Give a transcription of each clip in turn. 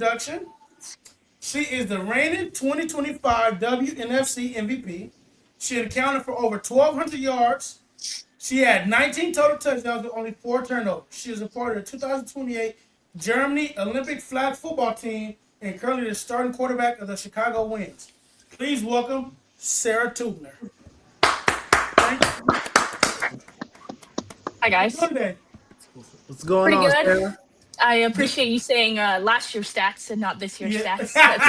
Introduction. She is the reigning 2025 WNFC MVP. She accounted for over 1,200 yards. She had 19 total touchdowns with only 4 turnovers. She is a part of the 2028 Germany Olympic flag football team and currently the starting quarterback of the Chicago Winds. Please welcome Sarah Tuebner. Thank you. Hi How you doing guys. today? What's going Pretty on, good. Sarah? I appreciate you saying last year's stats and not this year's Yeah. stats. That's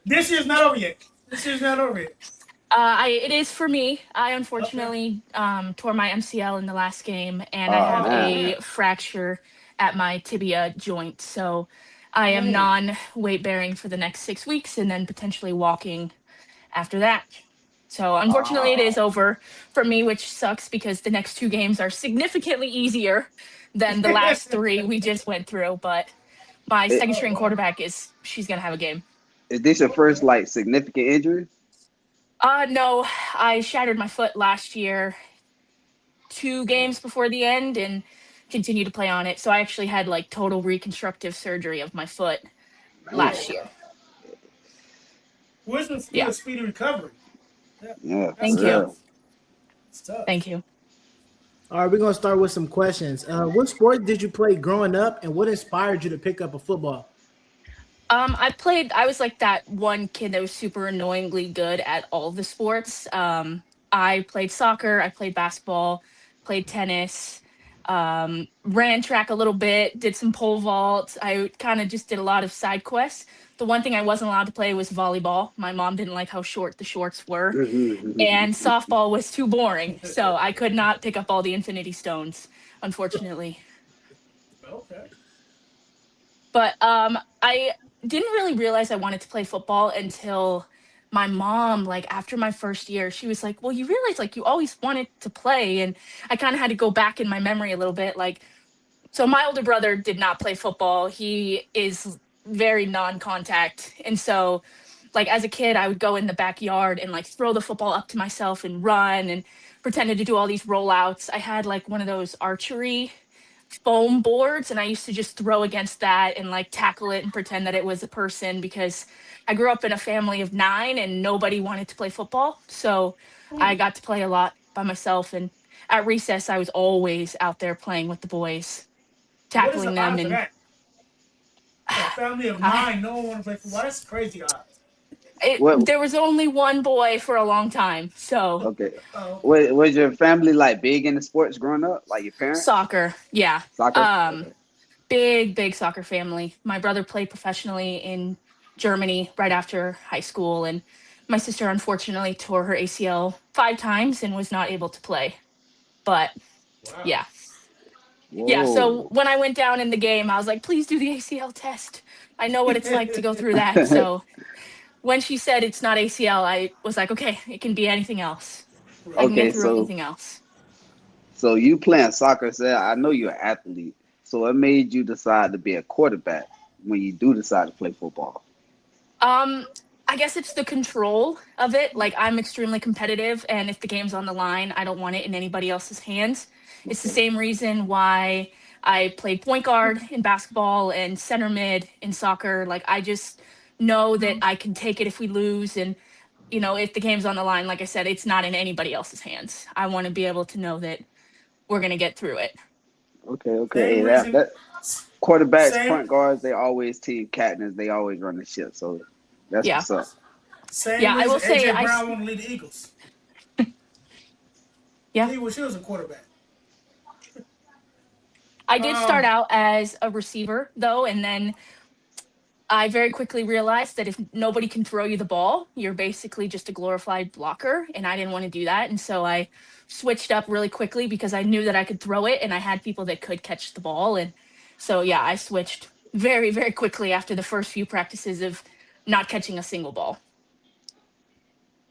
This year's not over yet. This year's not over yet. it is for me. I Okay. unfortunately tore my MCL in the last game, and I Oh have Oh man. a man. fracture at my tibia joint. So I am Mm. non-weight bearing for the next 6 weeks, and then potentially walking after that. So unfortunately, it is Oh. over for me, which sucks because the next 2 games are significantly easier than the last 3 we just went through. But my It, second Oh string wow. quarterback she's gonna have a game. is this your first Okay. like significant injury? No, I shattered my foot last year, 2 games before the end, and continued to play on it. So I actually had like total reconstructive surgery of my foot Man. last Oh year. wow. Wisdom for Yeah, a speedy recovery. Yeah, Yeah, that's for thank you, real. tough. It's tough. thank you. All right, we're gonna start with some questions. What sport did you play growing up, and what inspired you to pick up a football? I was like that one kid that was super annoyingly good at all the sports. I played soccer, I played basketball, played tennis, ran track a little bit, did some pole vault. I kind of just did a lot of side quests. The one thing I wasn't allowed to play was volleyball. My mom didn't like how short the shorts were, and softball was too boring. So I could not pick up all the infinity stones, unfortunately. Okay. But I didn't really realize I wanted to play football until my mom, like after my first year, she was like, "Well, you realize like you always wanted to play," and I kind of had to go back in my memory a little bit. Like, so my older brother did not play football. He is very non-contact, and so like as a kid, I would go in the backyard and like throw the football up to myself and run and pretended to do all these rollouts. I had like one of those archery foam boards and I used to just throw against that and like tackle it and pretend that it was a person because I grew up in a family of 9 and nobody wanted to play football. So I Hmm. got to play a lot by myself, and at recess I was always out there playing with the boys, What is tackling the them odds of and that? A family of I nine, no one want to play football. That's crazy odds. What? there was only one boy for a long time. So Okay. Oh, okay. Was your family like big into sports growing up? Like your parents? soccer, yeah. Soccer? Um Okay. big soccer family. My brother played professionally in Germany right after high school, and my sister unfortunately tore her ACL 5 times and was not able to play. But Wow. yeah. Yeah, so Whoa. when I went down in the game, I was like, "Please do the ACL test. I know what it's like to go through that." So when she said it's not ACL, I was like, "Okay, it can be anything else. I Right. can get Okay, through so anything else." you playing soccer, so I know you're an athlete. So it made you decide to be a quarterback when you do decide to play football. Um, I guess it's the control of it. Like I'm extremely competitive, and if the game's on the line, I don't want it in anybody else's hands. It's the Okay. same reason why I played point guard in basketball and center mid in soccer. Like I just know that I can take it if we lose, and if the game's on the line, like I said, it's not in anybody else's hands. I want to be able to know that we're gonna get through it. Okay, okay. Same Hey, reason. that quarterbacks, Same. point guards, they always team captains. They always run the ship. So that's Yeah, what's up. Same yeah. I will reason. say AJ Brown want to lead the Eagles. yeah. He wish he was a quarterback. I did start Um. out as a receiver though, and then I very quickly realized that if nobody can throw you the ball, you're basically just a glorified blocker. And I didn't want to do that. And so I switched up really quickly because I knew that I could throw it and I had people that could catch the ball. And so, yeah, I switched very quickly after the first few practices of not catching a single ball.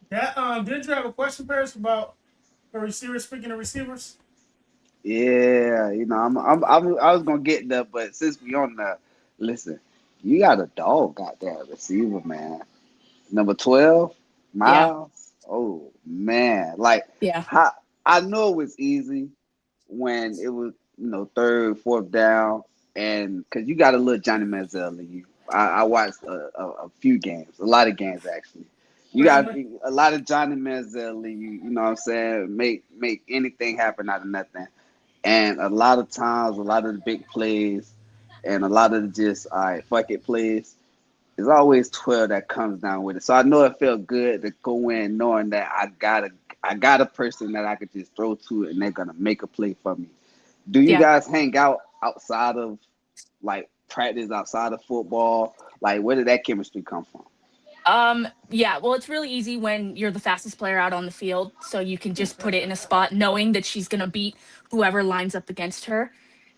That did you have a question, Paris, about a receiver? Speaking of receivers. Yeah, I was gonna get there, but since we on the listen, you got a dog out there, receiver man. Number 12, Yeah. Miles. Oh man, like Yeah. how I know it was easy when it was third, fourth down. and because you got a little Johnny Manziel in you. I watched a few games, a lot of games actually. You Man, got man, a lot of Johnny Manziel in you. You know what I'm saying? Make anything happen out of nothing. And a lot of times, a lot of the big plays, and a lot of the just all right, fuck it plays. There's always 12 that comes down with it. So I know it felt good to go in knowing that I got a person that I could just throw to and they're gonna make a play for me. Do you Yeah. guys hang out outside of like practice, outside of football? Like where did that chemistry come from? Yeah, well, it's really easy when you're the fastest player out on the field, so you can just put it in a spot knowing that she's going to beat whoever lines up against her.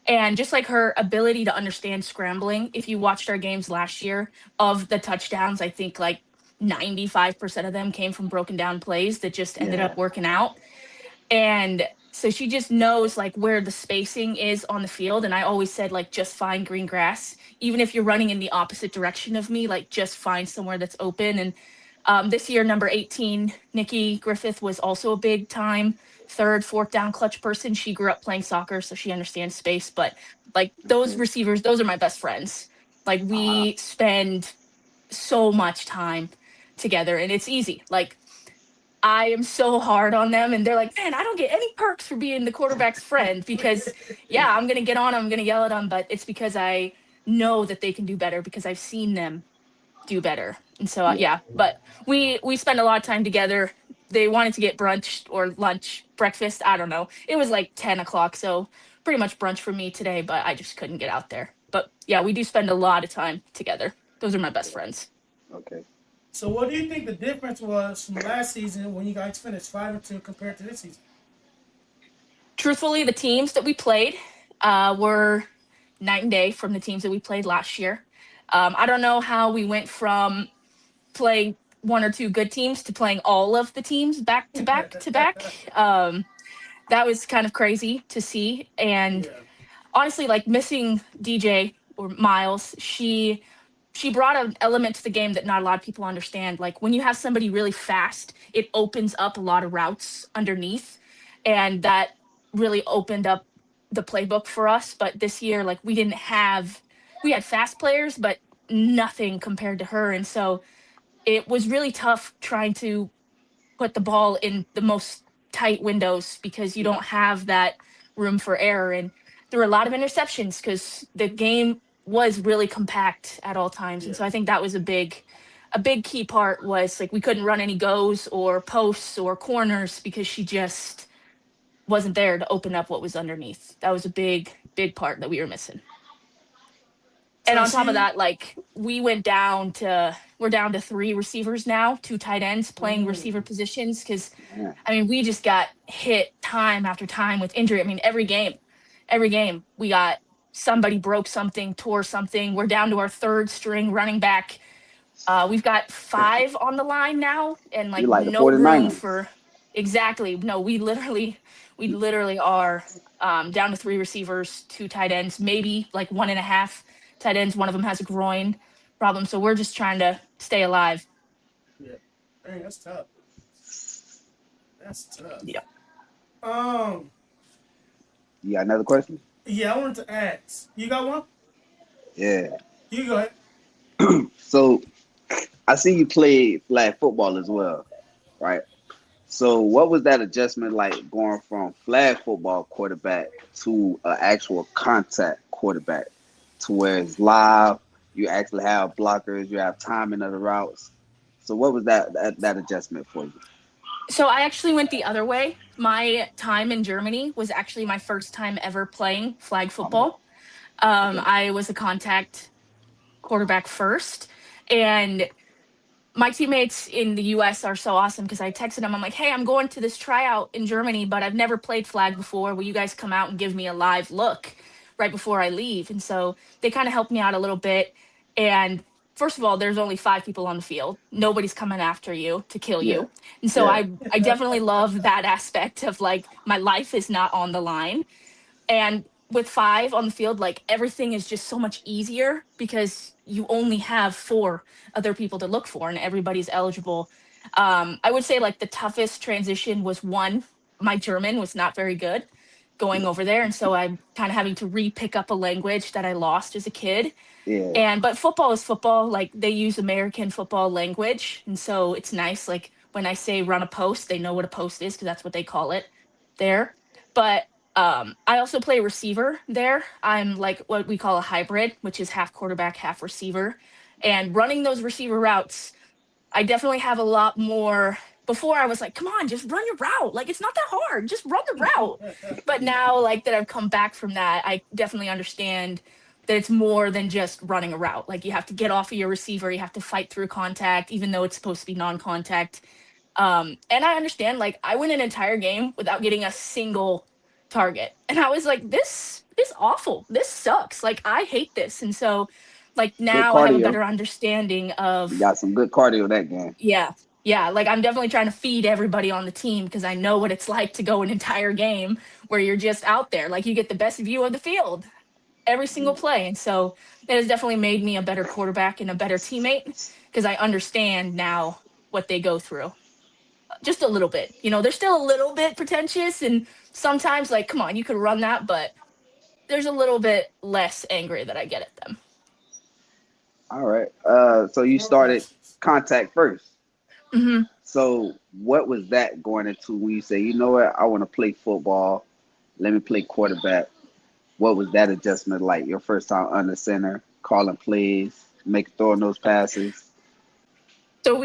And just like her ability to understand scrambling, if you watched our games last year, of the touchdowns, I think like 95% of them came from broken down plays that just ended Yeah. up working out. And so she just knows like where the spacing is on the field. And I always said, like, just find green grass. Even if you're running in the opposite direction of me, like, just find somewhere that's open. And this year, number 18, Nikki Griffith, was also a big time third, fourth down clutch person. She grew up playing soccer, so she understands space. But like those Okay. receivers, those are my best friends. Like, Uh, we spend so much time together and it's easy. Like, I am so hard on them, and they're like, "Man, I don't get any perks for being the quarterback's friend because, yeah, I'm gonna get on them, I'm gonna yell at them, but it's because I know that they can do better because I've seen them do better." And so, yeah. yeah, but we spend a lot of time together. They wanted to get brunch or lunch, breakfast. I don't know. It was like 10 o'clock, so pretty much brunch for me today, but I just couldn't get out there. But yeah, we do spend a lot of time together. Those are my best friends. Okay. so what do you think the difference was from last season when you guys finished 5-2 compared to this season? Truthfully, the teams that we played were night and day from the teams that we played last year. I don't know how we went from playing one or two good teams to playing all of the teams back to back to back. That was kind of crazy to see. And Yeah, honestly, like, missing DJ or Miles, she brought an element to the game that not a lot of people understand. Like, when you have somebody really fast, it opens up a lot of routes underneath, and that really opened up the playbook for us. But this year, like, we had fast players, but nothing compared to her. And so it was really tough trying to put the ball in the most tight windows because you yeah, don't have that room for error. And there were a lot of interceptions because the game was really compact at all times. And yeah. so I think that was a big key part was like we couldn't run any goes or posts or corners because she just wasn't there to open up what was underneath. That was a big part that we were missing. And So on top of she, that, like, we're down to three receivers now, two tight ends playing ooh, receiver positions because Man. I mean, we just got hit time after time with injury. I mean, every game we got somebody broke something, tore something. We're down to our third string running back. We've got five on the line now, and You like like the no room 49ers. for exactly. No, we literally are down to three receivers, two tight ends, maybe like one and a half tight ends. One of them has a groin problem, so we're just trying to stay alive. yeah. Dang, that's tough. That's tough. Yeah. Um, You got another question? yeah, I wanted to ask. You got one? Yeah. You go ahead. So I see you play flag football as well, right? So what was that adjustment like going from flag football quarterback to an actual contact quarterback to where it's live, you actually have blockers, you have timing of the routes. So what was that adjustment for you? So I actually went the other way. My time in Germany was actually my first time ever playing flag Um, football. okay. I was a contact quarterback first, and my teammates in the US are so awesome because I texted them. I'm like, "Hey, I'm going to this tryout in Germany, but I've never played flag before. Will you guys come out and give me a live look right before I leave?" And so they kind of helped me out a little bit. And first of all, there's only five people on the field. Nobody's coming after you to kill Yeah. you. And so Yeah. I definitely love that aspect of like my life is not on the line. And with five on the field, like, everything is just so much easier because you only have four other people to look for and everybody's eligible. I would say like the toughest transition was one. My German was not very good. going over there, and so I'm kind of having to re-pick up a language that I lost as a kid. Yeah. And but football is football. Like they use American football language, and so it's nice. Like when I say run a post, they know what a post is because that's what they call it there. But I also play receiver there. I'm like what we call a hybrid, which is half quarterback, half receiver. And running those receiver routes, I definitely have a lot more. Before I was like, come on, just run your route. Like it's not that hard. Just run the route. But now, like that I've come back from that, I definitely understand that it's more than just running a route. Like you have to get off of your receiver, you have to fight through contact, even though it's supposed to be non-contact. And I understand, like I went an entire game without getting a single target. And I was like, this awful. This sucks. Like I hate this. And so like Good now I have a cardio. better understanding You of got some good cardio that game. yeah. Yeah, like I'm definitely trying to feed everybody on the team because I know what it's like to go an entire game where you're just out there. Like you get the best view of the field every single play. And so it has definitely made me a better quarterback and a better teammate because I understand now what they go through. Just a little bit. You know, they're still a little bit pretentious and sometimes like, come on, you could run that, but there's a little bit less angry that I get at them. All right. So you More started questions. contact first. Hmm. So what was that going into when you say, you know what, I want to play football. Let me play quarterback. What was that adjustment like? Your first time under center, calling plays, throwing those passes. So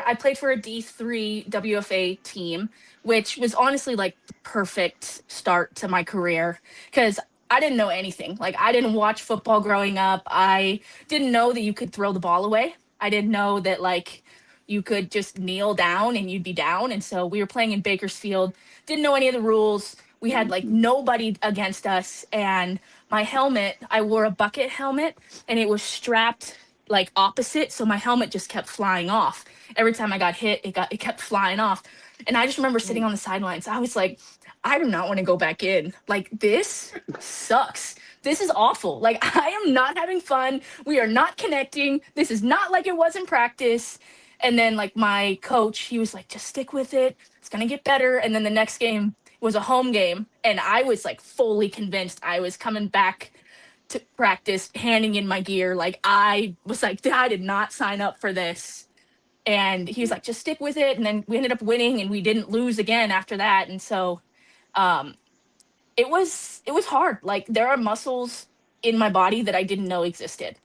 I played for a D3 WFA team, which was honestly like the perfect start to my career because I didn't know anything. Like, I didn't watch football growing up. I didn't know that you could throw the ball away. I didn't know that, like, you could just kneel down and you'd be down. And so we were playing in Bakersfield, didn't know any of the rules. We had like Hmm. nobody against us. And my helmet, I wore a bucket helmet and it was strapped like opposite, so my helmet just kept flying off every time I got hit. It kept flying off, and I just remember sitting on the sidelines. I was like, I do not want to go back in. Like this sucks. This is awful. Like I am not having fun. We are not connecting. This is not like it was in practice. And then like my coach, he was like, just stick with it. It's gonna get better. And then the next game was a home game, and I was like fully convinced I was coming back to practice handing in my gear. Like I was like, I did not sign up for this. And he was like, just stick with it. And then we ended up winning and we didn't lose again after that. And so um it was hard. Like there are muscles in my body that I didn't know existed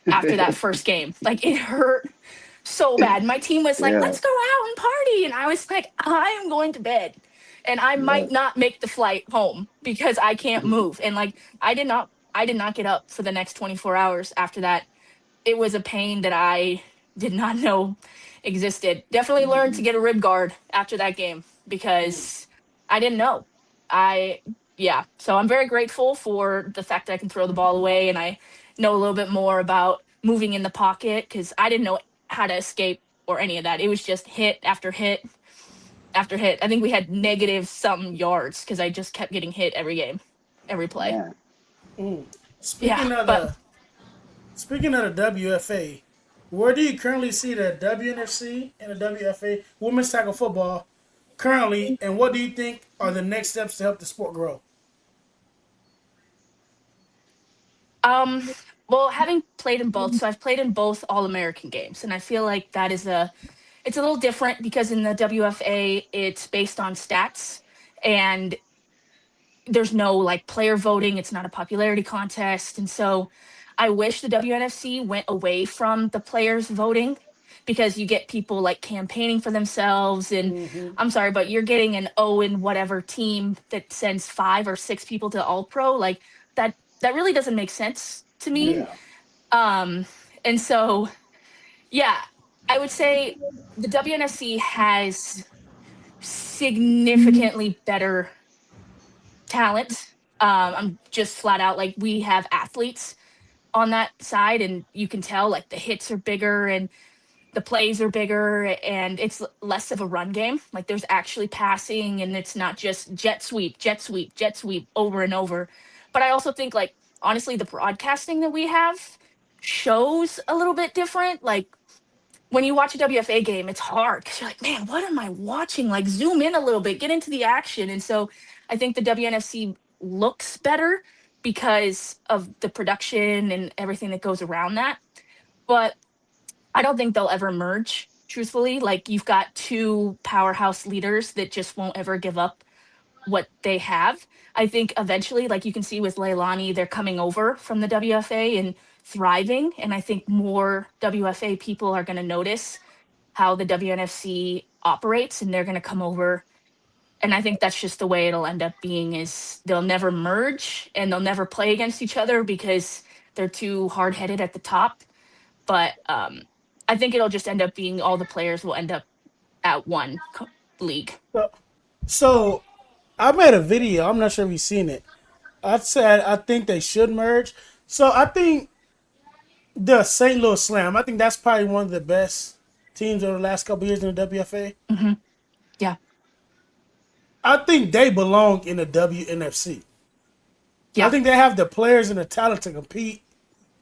after that first game. Like it hurt so bad. My team was like, Yeah, let's go out and party. And I was like, I am going to bed. And I yeah. might not make the flight home because I can't move. And like I did not get up for the next 24 hours after that. It was a pain that I did not know existed. Definitely learned to Hmm. get a rib guard after that game because I didn't know. I Yeah, so I'm very grateful for the fact that I can throw the ball away and I know a little bit more about moving in the pocket cuz I didn't know how to escape or any of that. It was just hit after hit after hit. I think we had negative some yards cuz I just kept getting hit every game, every play. Man. Yeah, Speaking of but the speaking of the WFA, where do you currently see the WNFC and the WFA women's tackle football currently, and what do you think are the next steps to help the sport grow? Um, well, having played in both, so I've played in both All-American games, and I feel like that is it's a little different because in the WFA it's based on stats, and there's no like player voting. It's not a popularity contest, and so I wish the WNFC went away from the players voting because you get people like campaigning for themselves, and Mm-hmm. I'm sorry, but you're getting an O in whatever team that sends 5 or 6 people to All Pro, like that really doesn't make sense to me. Yeah. Yeah. um, and so, yeah, I would say the WNFC has significantly better talent. I'm just flat out like we have athletes on that side, and you can tell like the hits are bigger and the plays are bigger, and it's less of a run game. Like there's actually passing, and it's not just jet sweep, jet sweep, jet sweep over and over. But I also think like honestly, the broadcasting that we have shows a little bit different. Like when you watch a WFA game, it's hard because you're like, man, what am I watching? Like zoom in a little bit, get into the action. And so I think the WNFC looks better because of the production and everything that goes around that. But I don't think they'll ever merge, truthfully. Like, you've got two powerhouse leaders that just won't ever give up what they have. I think eventually, like you can see with Leilani, they're coming over from the WFA and thriving. And I think more WFA people are going to notice how the WNFC operates, and they're going to come over. And I think that's just the way it'll end up being, is they'll never merge and they'll never play against each other because they're too hard-headed at the top. But I think it'll just end up being all the players will end up at one league. So I made a video. I'm not sure if you've seen it. I said I think they should merge. So I think the St. Louis Slam. I think that's probably one of the best teams over the last couple years in the WFA. Hmm. Yeah. I think they belong in the WNFC. I Yeah. think they have the players and the talent to compete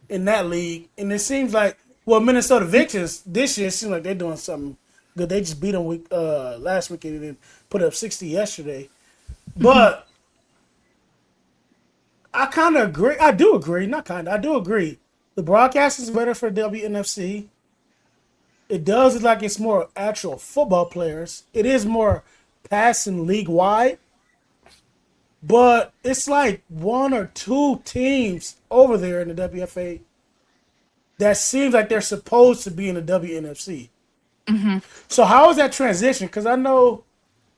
in that league. And it seems like, well, Minnesota Vikings this year seems like they're doing something good. They just beat them last weekend and then put up 60 yesterday. Hmm. But I kind of agree. I do agree. Not kind of. I do agree. The broadcast is better for WNFC. It does look like it's more actual football players. It is more passing league wide. But it's like one or two teams over there in the WFA that seems like they're supposed to be in the WNFC. Hmm. So how is that transition? Because I know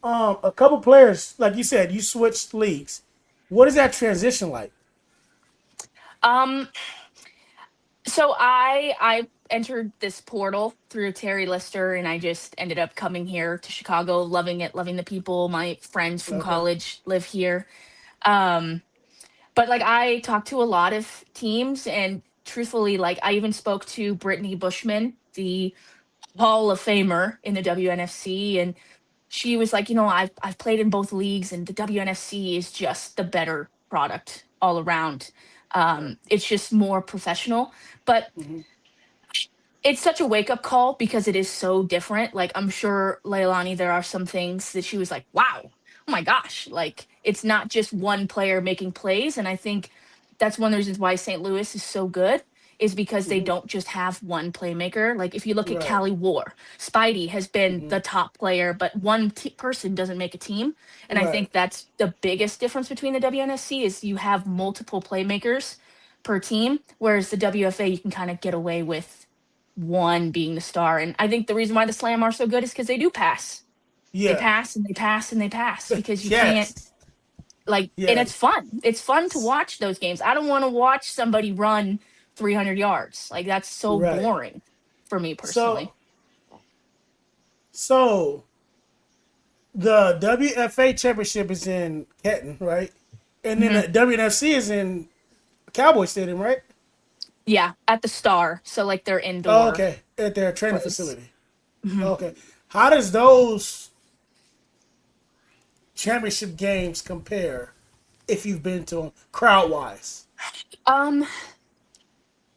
a couple players, like you said, you switched leagues. What is that transition like? Um, so I entered this portal through Terry Lister, and I just ended up coming here to Chicago, loving it, loving the people. My friends from Okay. college live here. Um, but like, I talked to a lot of teams, and truthfully, like, I even spoke to Brittany Bushman, the Hall of Famer in the WNFC, and she was like, I've played in both leagues, and the WNFC is just the better product all around. Right. It's just more professional, but Hmm. it's such a wake up call because it is so different. Like, I'm sure Leilani, there are some things that she was like, wow, oh my gosh, like, it's not just one player making plays. And I think that's one of the reasons why St. Louis is so good, is because they Hmm. don't just have one playmaker. Like, if you look at Right. Callie War, Spidey has been Hmm. the top player, but one person doesn't make a team. And I Right. think that's the biggest difference between the WNSC, is you have multiple playmakers per team, whereas the WFA, you can kind of get away with one being the star. And I think the reason why the Slam are so good is because they do pass. They Yeah. pass and they pass and they pass, because you can't, Yes. like, and Yeah. it's fun. It's fun to watch those games. I don't want to watch somebody run 300 yards. Like, that's so Right. boring for me So personally. so the WFA championship is in Canton, right? And then Hmm. the WNFC is in Cowboy Stadium, right? Yeah, at the Star. So, like, their Oh, indoor okay. At their training place. facility. Hmm. Okay. How does those championship games compare if you've been to them crowd wise? Um,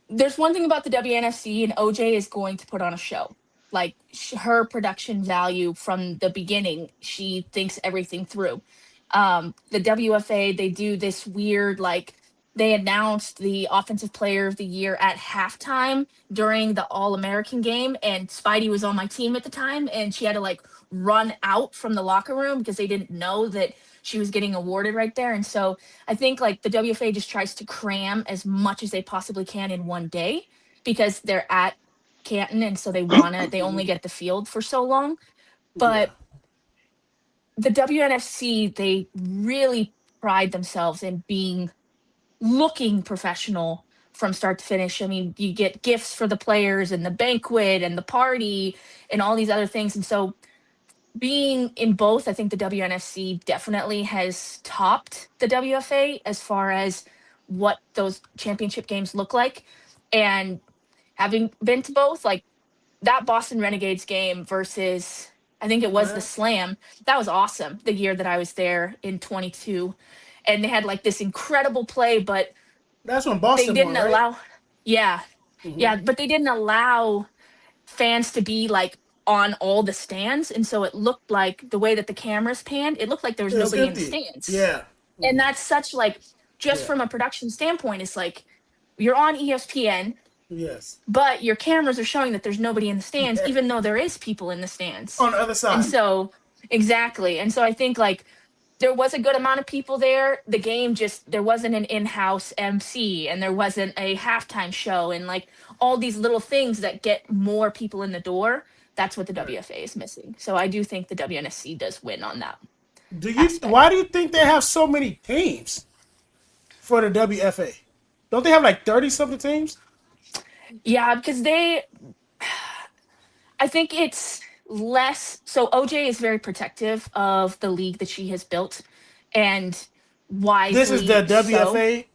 there's one thing about the WNFC, and OJ is going to put on a show. Like, her production value from the beginning, she thinks everything through. The WFA, they do this weird, like, they announced the offensive player of the year at halftime during the All American game, and Spidey was on my team at the time, and she had to, like, run out from the locker room because they didn't know that she was getting awarded right there. And so I think, like, the WFA just tries to cram as much as they possibly can in one day because they're at Canton, and so they only Hmm. get the field for so long. Yeah. But the WNFC, they really pride themselves in being looking professional from start to finish. I mean, you get gifts for the players and the banquet and the party and all these other things. And so, being in both, I think the WNFC definitely has topped the WFA as far as what those championship games look like. And having been to both, like, that Boston Renegades game versus, I think it was the Man, Slam, that was awesome the year that I was there in 22. And they had, like, this incredible play, but that's when they Boston won, didn't right? allow, yeah, Hmm. yeah, but they didn't allow fans to be, like, on all the stands. And so it looked like, the way that the cameras panned, it looked like there was It was nobody in the empty. stands. Yeah. And that's such like, just from a production standpoint, it's like you're on ESPN, Yes. but your cameras are showing that there's nobody in the stands, even though there is people in the stands. On the other And side. so, exactly. And so I think like there was a good amount of people there. The game just, there wasn't an in-house MC, and there wasn't a halftime show, and like all these little things that get more people in the door. That's what the Right. WFA is missing. So I do think the WNSC does win on that aspect. Why do you think they have so many teams for the WFA? Don't they have like 30 something teams? Yeah, because I think it's less. So OJ is very protective of the league that she has built, and This is the wisely so. WFA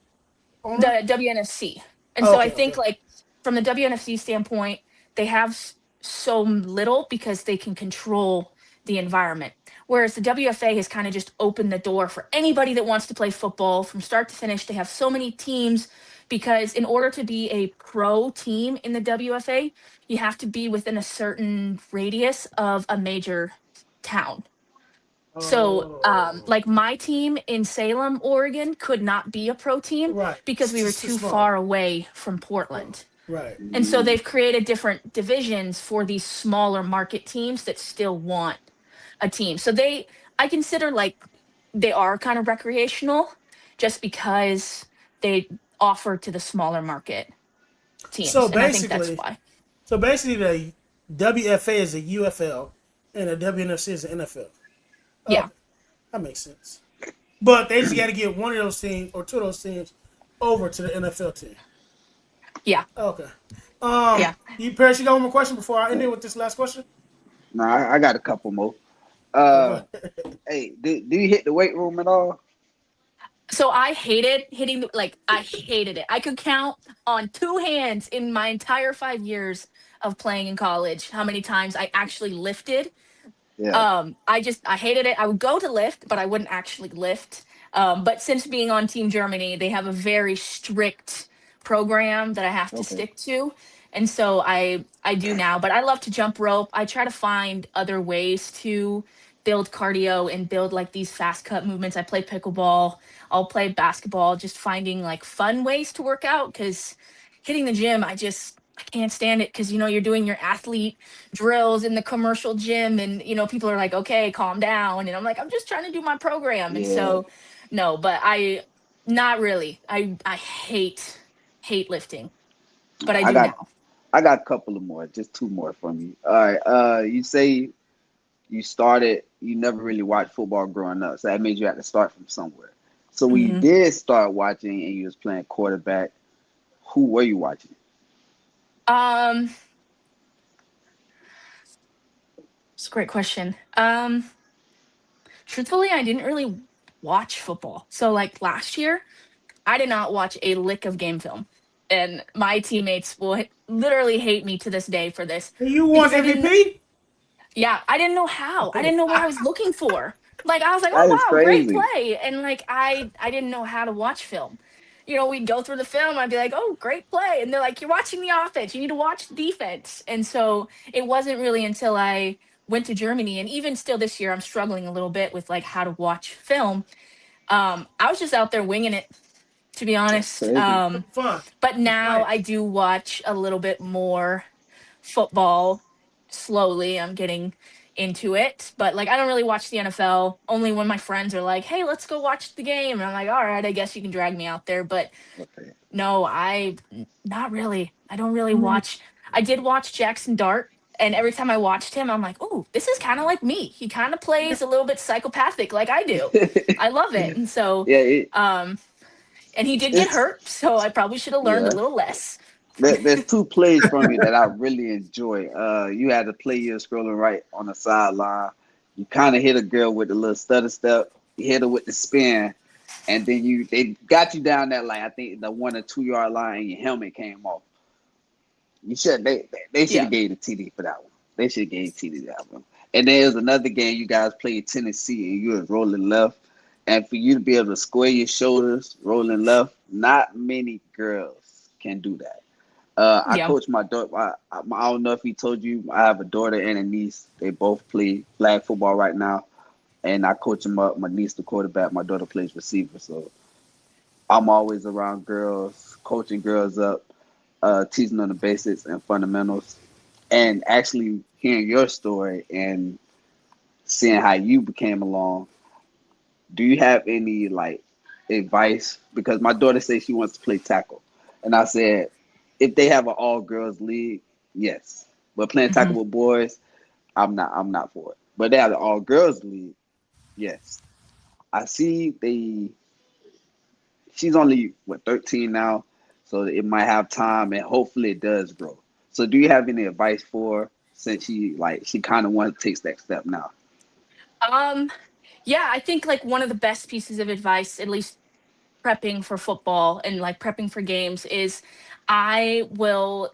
owner? The WNFC. And Oh, so I okay, think okay. like from the WNFC standpoint, they have so little because they can control the environment. Whereas the WFA has kind of just opened the door for anybody that wants to play football from start to finish. They have so many teams because in order to be a pro team in the WFA, you have to be within a certain radius of a major town. So, Oh, like my team in Salem, Oregon, could not be a pro team right. because It's we were just too too small. far away from Oh, Portland. right. And so they've created different divisions for these smaller market teams that still want a team. So I consider like they are kind of recreational just because they offer to the smaller market So teams. And I think that's basically, why. so basically, the WFA is a UFL and the WNFC is an NFL. Yeah. Okay, that makes sense. But they just got to get one of those teams or two of those teams over to the NFL team. Yeah. Okay. Yeah. You Paris, you got one more question before I end it with this last question? Nah, I got a couple more. Oh, go Uh, ahead. hey, do you hit the weight room at all? So I hated hitting like I hated it. I could count on two hands in my entire 5 years of playing in college how many times I actually lifted. Yeah. I hated it. I would go to lift, but I wouldn't actually lift. But since being on Team Germany, they have a very strict program that I have to Okay. stick to. And so I do now, but I love to jump rope. I try to find other ways to build cardio and build like these fast cut movements. I play pickleball, I'll play basketball, just finding like fun ways to work out cuz hitting the gym, I can't stand it cuz you're doing your athlete drills in the commercial gym, and people are like, okay, calm down, and I'm like, I'm just trying to do my program. And Yeah. so no, but I not really. I hate lifting, but I I do got now. I got a couple of more, just two more from you. All right. You say you never really watched football growing up, so that means you had to start from somewhere. So when you Hmm. did start watching and you was playing quarterback, who were you watching? um it's a great question. Truthfully, I didn't really watch football, so like last year I did not watch a lick of game film, and my teammates will literally hate me to this day for this And you won because I didn't. MVP? Yeah, I didn't know how. I Oh, didn't know what I was looking for. Like I was like, That is "Oh wow, great crazy. play." And like I didn't know how to watch film. We'd go through the film, I'd be like, "Oh, great play." And they're like, "You're watching the offense. You need to watch the defense." And so it wasn't really until I went to Germany, and even still this year I'm struggling a little bit with like how to watch film. I was just out there winging it, to be That's honest. crazy. fun. But Just now playing. I do watch a little bit more football slowly. I'm getting into it, but like I don't really watch the NFL only when my friends are like, "Hey, let's go watch the game." And I'm like, "All right, I guess you can drag me out there." But Okay. no, not really. I don't really watch. I did watch Jackson Dart, and every time I watched him, I'm like, "Oh, this is kind of like me. He kind of plays a little bit psychopathic like I do." I love it. And so Yeah, um and he did get it's hurt, so I probably should have learned a yeah. little less. There's two plays from you that I really enjoy. You had a play you're scrolling right on the sideline. You kind of hit a girl with a little stutter step. You hit her with the spin, and then they got you down that line. I think the 1 or 2 yard line, and your helmet came off. You should they should Yeah. have gave the TD for that one. They should have gave TD that one. And there's another game you guys played Tennessee, and you was rolling left. And for you to be able to square your shoulders, rolling left, not many girls can do that. I Yeah. coach my daughter. I don't know if he told you, I have a daughter and a niece. They both play flag football right now. and I coach them up. My niece the quarterback, my daughter plays receiver, so I'm always around girls, coaching girls up, teaching them the basics and fundamentals, and actually hearing your story and seeing how you became along. Do you have any like advice? Because my daughter says she wants to play tackle, and I said if they have an all girls league, yes, but playing Hmm. tackle with boys, I'm not for it. But they have the all girls league, yes. I see they she's only what 13 now, so it might have time and hopefully it does grow. So do you have any advice for her since she kind of wants to take that step now? Um, yeah, I think like one of the best pieces of advice, at least prepping for football and like prepping for games, is I will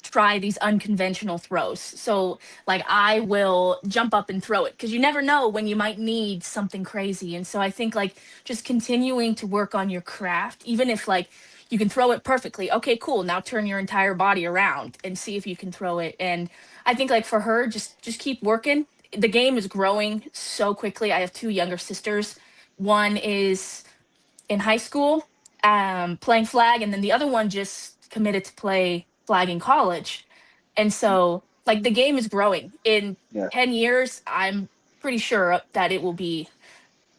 try these unconventional throws. So, like, I will jump up and throw it because you never know when you might need something crazy. And so, I think like just continuing to work on your craft, even if like you can throw it perfectly. Okay, cool. Now turn your entire body around and see if you can throw it. And I think like for her, just keep working. The game is growing so quickly. I have two younger sisters. One is in high school, playing flag, and then the other one just committed to play flag in college. And so, like, the game is growing. In Yeah, 10 years, I'm pretty sure that it will be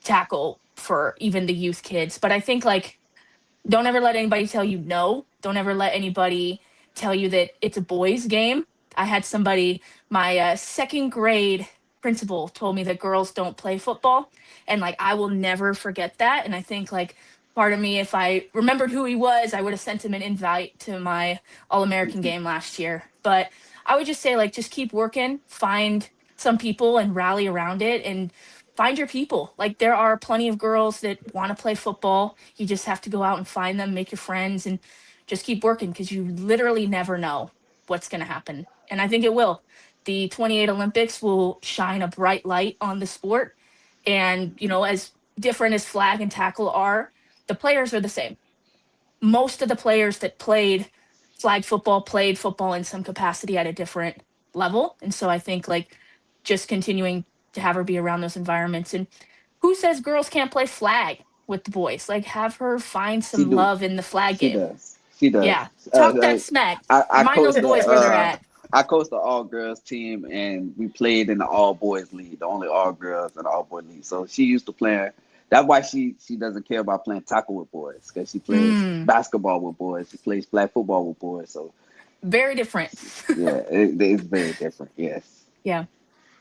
tackle for even the youth kids. But I think, like, don't ever let anybody tell you no. Don't ever let anybody tell you that it's a boys' game. I had somebody, my second grade principal told me that girls don't play football. And like, I will never forget that. And I think, like, part of me, if I remembered who he was, I would have sent him an invite to my All American game last year. But I would just say, like, just keep working, find some people and rally around it. And find your people. Like there are plenty of girls that want to play football. You just have to go out and find them, make your friends, and just keep working because you literally never know what's going to happen. And I think it will. The 28 Olympics will shine a bright light on the sport. And, you know, as different as flag and tackle are, the players are the same. Most of the players that played football in some capacity at a different level. And so I think like just continuing to have her be around those environments. And who says girls can't play flag with the boys? Like have her find she some do. love in the flag She game. does. She does. Yeah. Talk that Like smack. I Remind those coached the boys where they're at. I coached the all girls team and we played in the all boys league, the only all girls and all boy league. So she used to play. That's why she doesn't care about playing tackle with boys because she plays Mm, basketball with boys. She plays flag football with boys. So very different. yeah, it's very different. Yes. Yeah.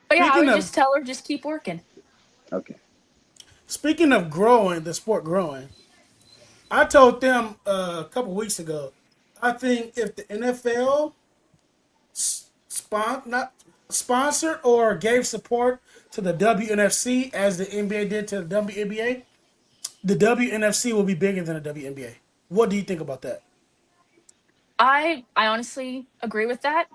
But yeah, I Speaking would of just tell her just keep working. Okay. speaking of growing, the sport growing, I told them a couple weeks ago. I think if the NFL not sponsored or gave support to the WNFC as the NBA did to the WNBA, the WNFC will be bigger than the WNBA. What do you think about that? I honestly agree with that.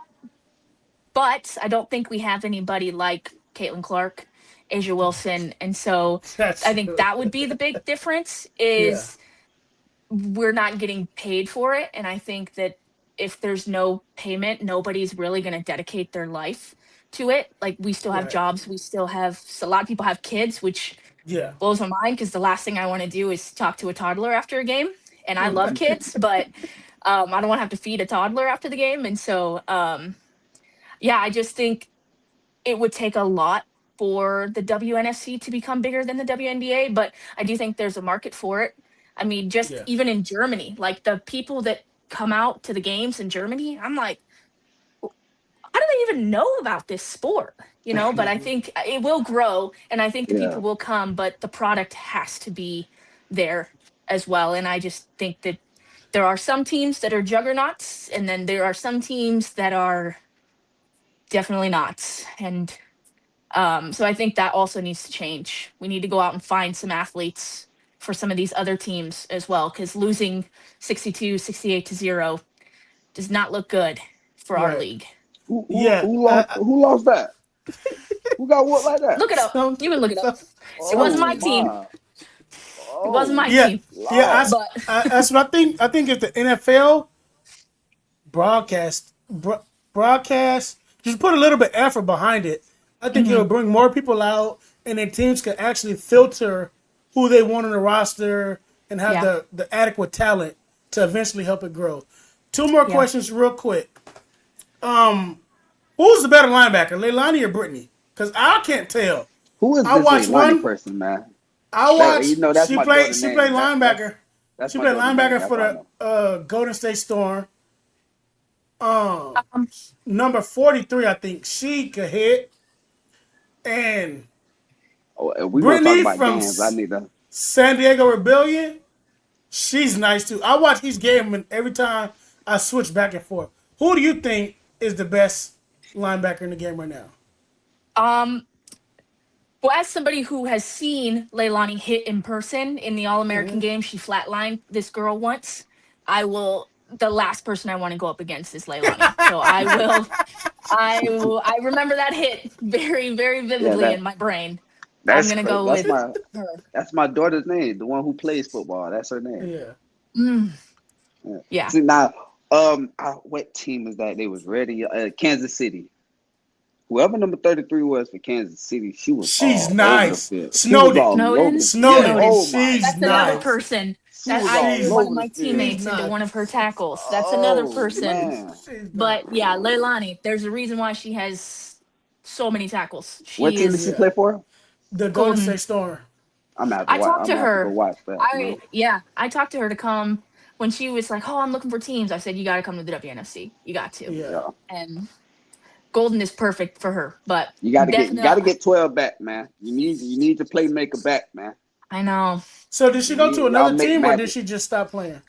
But I don't think we have anybody like Caitlin Clark, Asia Wilson, and so That's I think true. that would be the big difference Yeah, is we're not getting paid for it, and I think that if there's no payment, nobody's really going to dedicate their life to it. Like we still have right. jobs, we still have a lot of people have kids, which Yeah. blows my mind because the last thing I want to do is talk to a toddler after a game. And I love Right. kids, but I don't want to have to feed a toddler after the game, and so yeah, I just think it would take a lot for the WNFC to become bigger than the WNBA, but I do think there's a market for it. I mean, just Yeah. even in Germany, like the people that come out to the games in Germany, I'm like, how do they even know about this sport? You know, but I Hmm. think it will grow and I think the Yeah. people will come, but the product has to be there as well. And I just think that there are some teams that are juggernauts, and then there are some teams that are definitely not. And so I think that also needs to change. We need to go out and find some athletes for some of these other teams as well, because losing 62, 68 to 0 does not look good for our Right. league. Who who Yeah. who lost? Who lost that? Who got what like that? Look it up. Some, You can look it up. some, It some wasn't Oh my teams. team. my. It wasn't Oh my Yeah. team. Yeah. Lord. But That's what I think. I think if the NFL broadcast, broadcast, just put a little bit effort behind it, I think it'll mhm. bring more people out. and then teams can actually filter who they want on the roster and have Yeah. the adequate talent to eventually help it grow. Two more Yeah. questions, real quick. Who's the better linebacker, Leilani or Brittany? Because I can't tell. Who is I this watched Leilani one. person, man? I That you watched. know, that's She my played. daughter She played name. linebacker. That's She my played daughter name. linebacker That's for why I the know. Golden State Storm. Um, Um, Number 43, I think she could hit. And Oh, if we want to talk Brittany about from games, I need to. San Diego Rebellion, she's nice too. I watch each game and every time I switch back and forth. Who do you think is the best linebacker in the game right now? um, well, as somebody who has seen Leilani hit in person in the All American game, she flatlined this girl once. I will. The last person I want to go up against is Leilani. So I will. I remember that hit very, very Yeah, vividly in my brain. I'm that's gonna crazy. go with her. That's my daughter's name. The one who plays football. That's her name. Yeah. Mm, Yeah. yeah. See now, what team is that? They was ready. Kansas City. Whoever number 33 was for Kansas City, she was She's all over the nice. field. She was Snowden. all over Snowden. the yeah. Snowden. Snowden. Oh my She's That's another god, nice. person she that was I all threw She's one of over the my field. she's teammates into nice. one of her tackles. That's another Oh person. man, She's nice. But yeah, Leilani, there's a reason why she has so many tackles. what She team did she is Yeah. play for? The Golden golden. State Storm. I'm gonna have to I watch. talked I'm to gonna have to go her. watch that. You know. I talked to her to come when she was like, "Oh, I'm looking for teams." I said, "You got to come to the WNFC. You got to." Yeah. Yeah, And Golden is perfect for her. But you definitely, got to get 12 back, man. You need your playmaker back, man. I know. So did she You go to need y'all another make team or did magic. she just stop playing?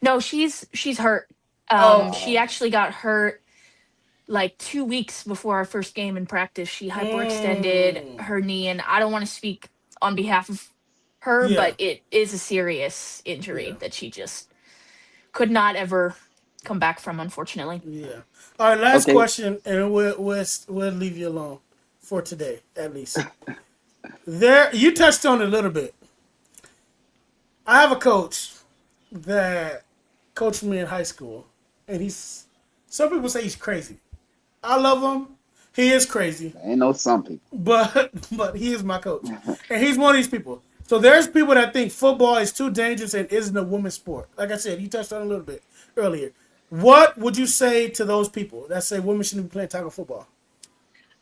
No, she's hurt. She Oh. actually got hurt like 2 weeks before our first game in practice. She hyperextended Mm. her knee, and I don't want to speak on behalf of her, Yeah. but it is a serious Yeah. injury that she just could not ever come back from, unfortunately. Yeah. All right. Last Okay, question, and we'll leave you alone for today, at least. There, you touched on it a little bit. I have a coach that coached me in high school, and he's. Some people say he's crazy. I love him. He is crazy, ain't no some people. but he is my coach, and he's one of these people. So there's people that think football is too dangerous and isn't a women's sport. Like I said, you touched on it a little bit earlier. What would you say to those people that say women shouldn't be playing tackle football?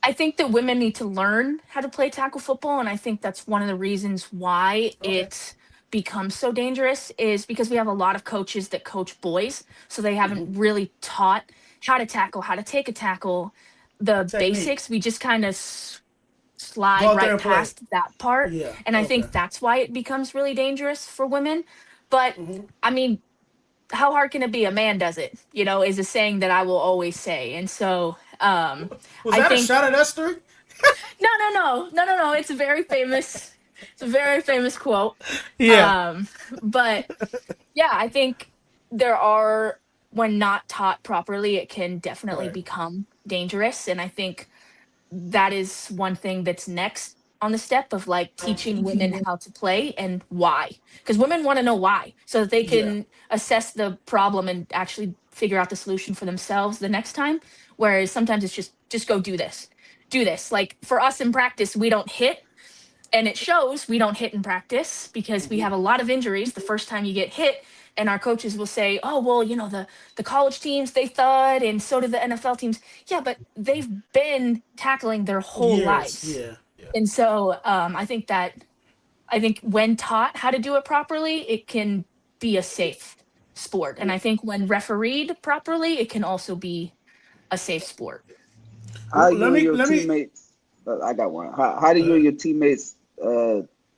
I think that women need to learn how to play tackle football, and I think that's one of the reasons why Okay. it becomes so dangerous is because we have a lot of coaches that coach boys, so they haven't really taught how to tackle, how to take a tackle, the Technique. basics. We just kind of Go slide out there right and play. past that part, Yeah. and I Okay. think that's why it becomes really dangerous for women. But I mean, how hard can it be? A man does it, is a saying that I will always say. And so Was I that a think shot at us three? no. It's a very famous, quote. Yeah. Um, but yeah, I think there are when not taught properly, it can definitely Right. become dangerous. And I think that is one thing that's next on the step of like teaching women how to play and why. Because women want to know why so that they Yeah. can assess the problem and actually figure out the solution for themselves the next time. Whereas sometimes it's just go do this. Do this. Like for us in practice, we don't hit, and it shows we don't hit in practice because we have a lot of injuries the first time you get hit, and our coaches will say, oh well, the college teams, they thud, and so do the NFL teams. Yeah, but they've been tackling their whole Years. lives. Yeah. Yeah. And so I think when taught how to do it properly, it can be a safe sport. And I think when refereed properly, it can also be a safe sport. How you Let and me. your Let me. teammates? I got one. How do Go you and ahead. your teammates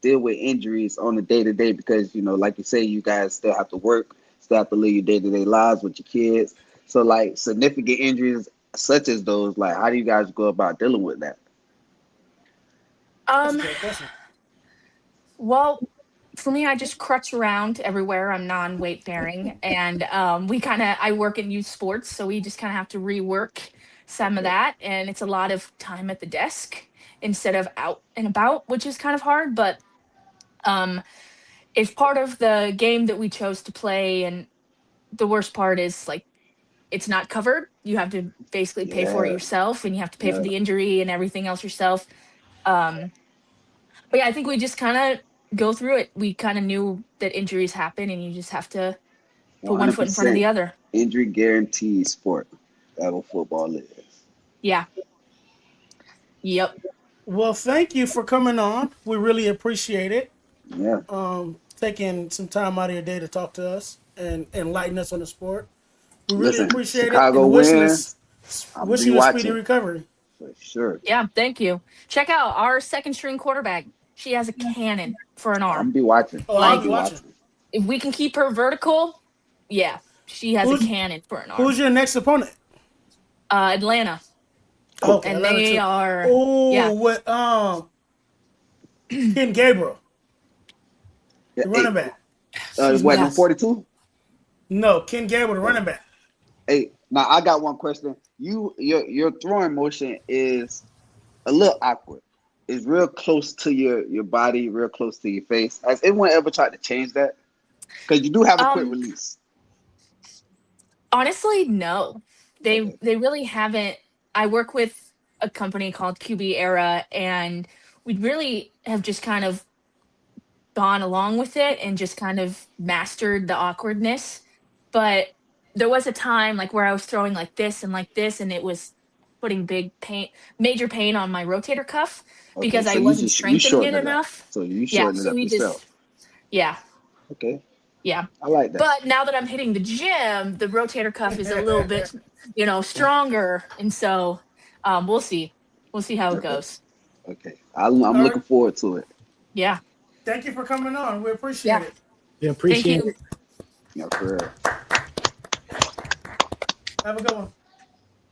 deal with injuries on a day to day? Because like you say, you guys still have to work, still have to live your day to day lives with your kids. So like significant injuries such as those, like how do you guys go about dealing with that? That's a Um, great question. well, for me, I just crutch around everywhere. I'm non-weight bearing, and I work in youth sports, so we just kind of have to rework some of Okay. that, and it's a lot of time at the desk instead of out and about, which is kind of hard. But um, it's part of the game that we chose to play, and the worst part is like it's not covered. You have to basically pay for it Yeah. yourself, and you have to pay for Yeah. the injury and everything else yourself. Um, But yeah, I think we just kind of go through it. We kind of knew that injuries happen, and you just have to put one foot in front of 100% the other. injury guaranteed sport. That's what football is. Yeah. Yep. Well, thank you for coming on. We really appreciate it. Yeah. Taking some time out of your day to talk to us and enlighten us on the sport. We really Listen, appreciate it Chicago and wins. I'm be wishing you a speedy watching recovery. for sure. Yeah. Thank you. Check out our second string quarterback. She has a cannon for an I'm arm. be watching. Oh, I'll I'm Like, be be watching. watching. if we can keep her vertical, yeah, she has a Who's cannon for an arm. who's your next opponent? Atlanta. Cool. Okay, And Atlanta they too. are, yeah. Oh, with Ken Gabriel, Yeah, the running hey, back. She's what number nuts. 42? No, Ken Gabriel, the running Oh, back. hey, now I got one question. Your throwing motion is a little awkward. It's real close to your body, real close to your face. Has anyone ever tried to change that? Because you do have a quick Um, release. Honestly, no. They Okay. they really haven't. I work with a company called QB Era, and we really have just kind of gone along with it and just kind of mastered the awkwardness. But there was a time like where I was throwing like this, and it was putting major pain on my rotator cuff Okay. because So I you wasn't just you strengthening shorten it it up. enough. So you Yeah, shorten it so up we yourself. just yeah, Okay. yeah. I like that. But now that I'm hitting the gym, the rotator cuff is a little bit, stronger, and so we'll see. We'll see how it Okay. goes. Okay. I'm All right. looking forward to it. Yeah, Thank you for coming on. We appreciate yeah. it. Yeah, Thank appreciate you. it. For real. Have a good one.